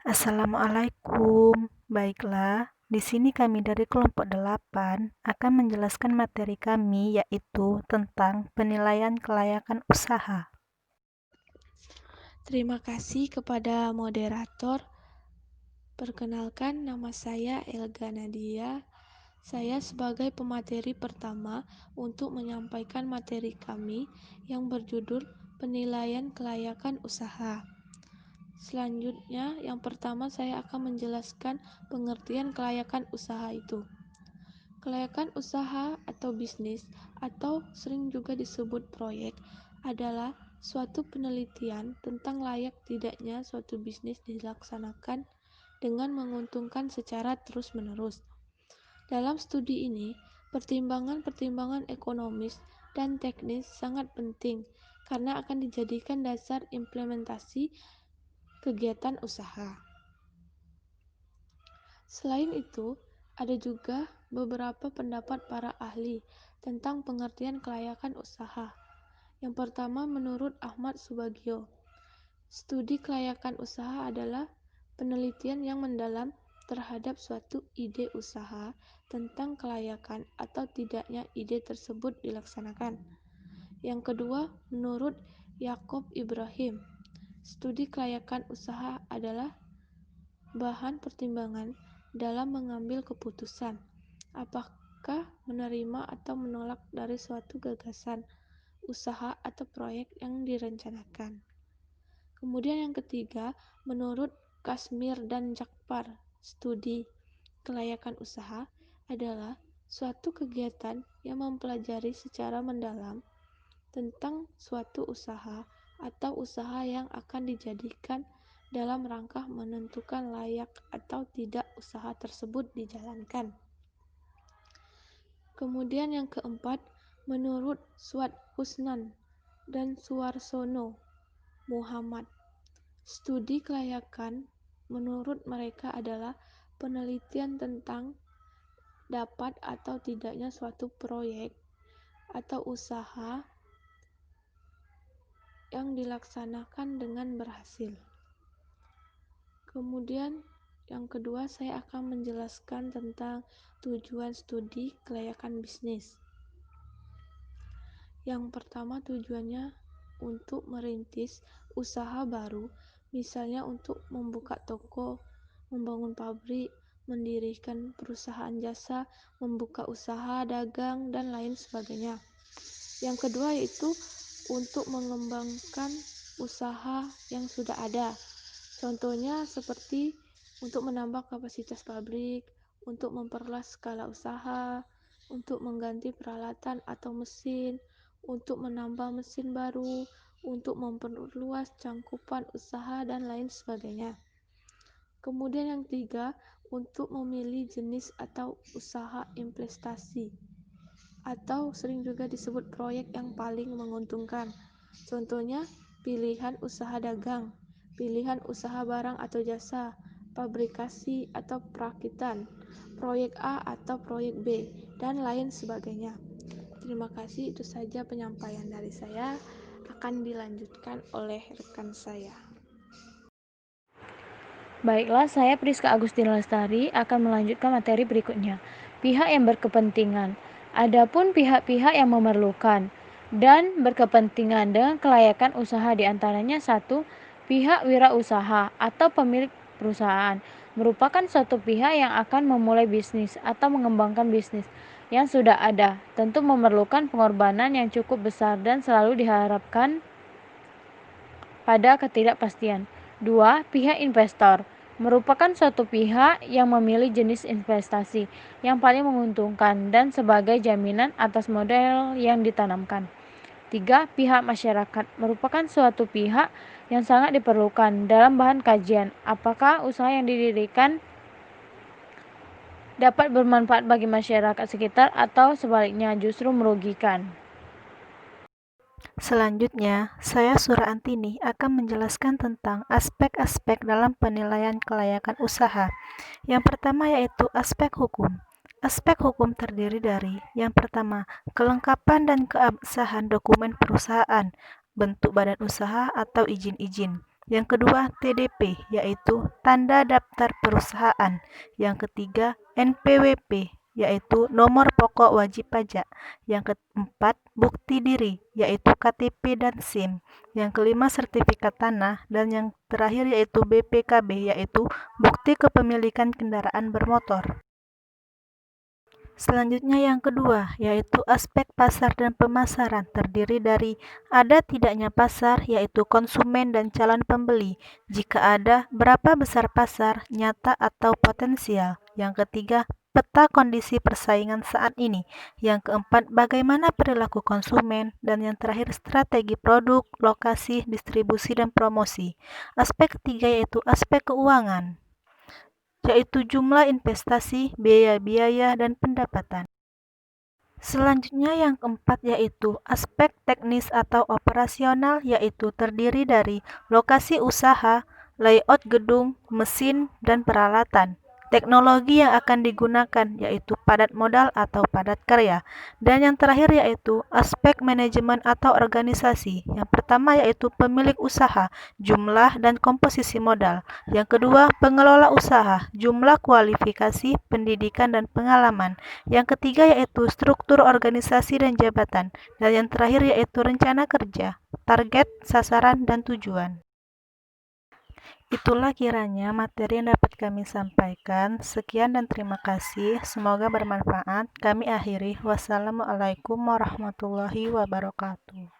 Assalamualaikum. Baiklah, di sini kami dari kelompok 8 akan menjelaskan materi kami yaitu tentang penilaian kelayakan usaha. Terima kasih kepada moderator. Perkenalkan, nama saya Elga Nadia. Saya sebagai pemateri pertama untuk menyampaikan materi kami yang berjudul penilaian kelayakan usaha. Selanjutnya, yang pertama saya akan menjelaskan pengertian kelayakan usaha itu. Kelayakan usaha atau bisnis, atau sering juga disebut proyek, adalah suatu penelitian tentang layak tidaknya suatu bisnis dilaksanakan dengan menguntungkan secara terus-menerus. Dalam studi ini, pertimbangan-pertimbangan ekonomis dan teknis sangat penting karena akan dijadikan dasar implementasi kegiatan usaha. Selain itu, ada juga beberapa pendapat para ahli tentang pengertian kelayakan usaha. Yang pertama, menurut Ahmad Subagio, studi kelayakan usaha adalah penelitian yang mendalam terhadap suatu ide usaha tentang kelayakan atau tidaknya ide tersebut dilaksanakan. Yang kedua, menurut Yakob Ibrahim, studi kelayakan usaha adalah bahan pertimbangan dalam mengambil keputusan apakah menerima atau menolak dari suatu gagasan, usaha atau proyek yang direncanakan. Kemudian yang ketiga, menurut Kasmir dan Jakpar, studi kelayakan usaha adalah suatu kegiatan yang mempelajari secara mendalam tentang suatu usaha atau usaha yang akan dijadikan dalam rangka menentukan layak atau tidak usaha tersebut dijalankan. Kemudian yang keempat, menurut Swat Husnan dan Suarsono Muhammad, studi kelayakan menurut mereka adalah penelitian tentang dapat atau tidaknya suatu proyek atau usaha yang dilaksanakan dengan berhasil. Kemudian yang kedua, saya akan menjelaskan tentang tujuan studi kelayakan bisnis. Yang pertama, tujuannya untuk merintis usaha baru, misalnya untuk membuka toko, membangun pabrik, mendirikan perusahaan jasa, membuka usaha dagang, dan lain sebagainya. Yang kedua yaitu untuk mengembangkan usaha yang sudah ada. Contohnya seperti untuk menambah kapasitas pabrik, untuk memperluas skala usaha, untuk mengganti peralatan atau mesin, untuk menambah mesin baru, untuk memperluas cangkupan usaha, dan lain sebagainya. Kemudian yang ketiga, untuk memilih jenis atau usaha investasi, atau sering juga disebut proyek yang paling menguntungkan. Contohnya, pilihan usaha dagang, pilihan usaha barang atau jasa, pabrikasi atau perakitan, proyek A atau proyek B, dan lain sebagainya. Terima kasih, itu saja penyampaian dari saya. Akan dilanjutkan oleh rekan saya. Baiklah, saya Priska Agustina Lestari akan melanjutkan materi berikutnya. Pihak yang berkepentingan. Adapun pihak-pihak yang memerlukan dan berkepentingan dengan kelayakan usaha diantaranya 1. Pihak wirausaha atau pemilik perusahaan merupakan suatu pihak yang akan memulai bisnis atau mengembangkan bisnis yang sudah ada, tentu memerlukan pengorbanan yang cukup besar dan selalu diharapkan pada ketidakpastian. 2. Pihak investor merupakan suatu pihak yang memilih jenis investasi yang paling menguntungkan dan sebagai jaminan atas modal yang ditanamkan. 3. Pihak masyarakat merupakan suatu pihak yang sangat diperlukan dalam bahan kajian apakah usaha yang didirikan dapat bermanfaat bagi masyarakat sekitar atau sebaliknya justru merugikan. Selanjutnya, saya Sura Antini akan menjelaskan tentang aspek-aspek dalam penilaian kelayakan usaha. Yang pertama yaitu aspek hukum. Aspek hukum terdiri dari yang pertama, kelengkapan dan keabsahan dokumen perusahaan, bentuk badan usaha atau izin-izin. Yang kedua, TDP, yaitu tanda daftar perusahaan. Yang ketiga, NPWP, yaitu nomor pokok wajib pajak. Yang keempat, bukti diri, yaitu KTP dan SIM. Yang kelima, sertifikat tanah. Dan yang terakhir yaitu BPKB, yaitu bukti kepemilikan kendaraan bermotor. Selanjutnya yang kedua, yaitu aspek pasar dan pemasaran, terdiri dari ada tidaknya pasar, yaitu konsumen dan calon pembeli. Jika ada, berapa besar pasar, nyata atau potensial. Yang ketiga, peta kondisi persaingan saat ini. Yang keempat, bagaimana perilaku konsumen. Dan yang terakhir, strategi produk, lokasi, distribusi, dan promosi. Aspek ketiga yaitu aspek keuangan, yaitu jumlah investasi, biaya-biaya, dan pendapatan. Selanjutnya yang keempat yaitu aspek teknis atau operasional, yaitu terdiri dari lokasi usaha, layout gedung, mesin, dan peralatan. Teknologi yang akan digunakan yaitu padat modal atau padat karya. Dan yang terakhir yaitu aspek manajemen atau organisasi. Yang pertama yaitu pemilik usaha, jumlah dan komposisi modal. Yang kedua, pengelola usaha, jumlah kualifikasi, pendidikan, dan pengalaman. Yang ketiga yaitu struktur organisasi dan jabatan. Dan yang terakhir yaitu rencana kerja, target, sasaran, dan tujuan. Itulah kiranya materi yang dapat kami sampaikan. Sekian dan terima kasih. Semoga bermanfaat. Kami akhiri. Wassalamualaikum warahmatullahi wabarakatuh.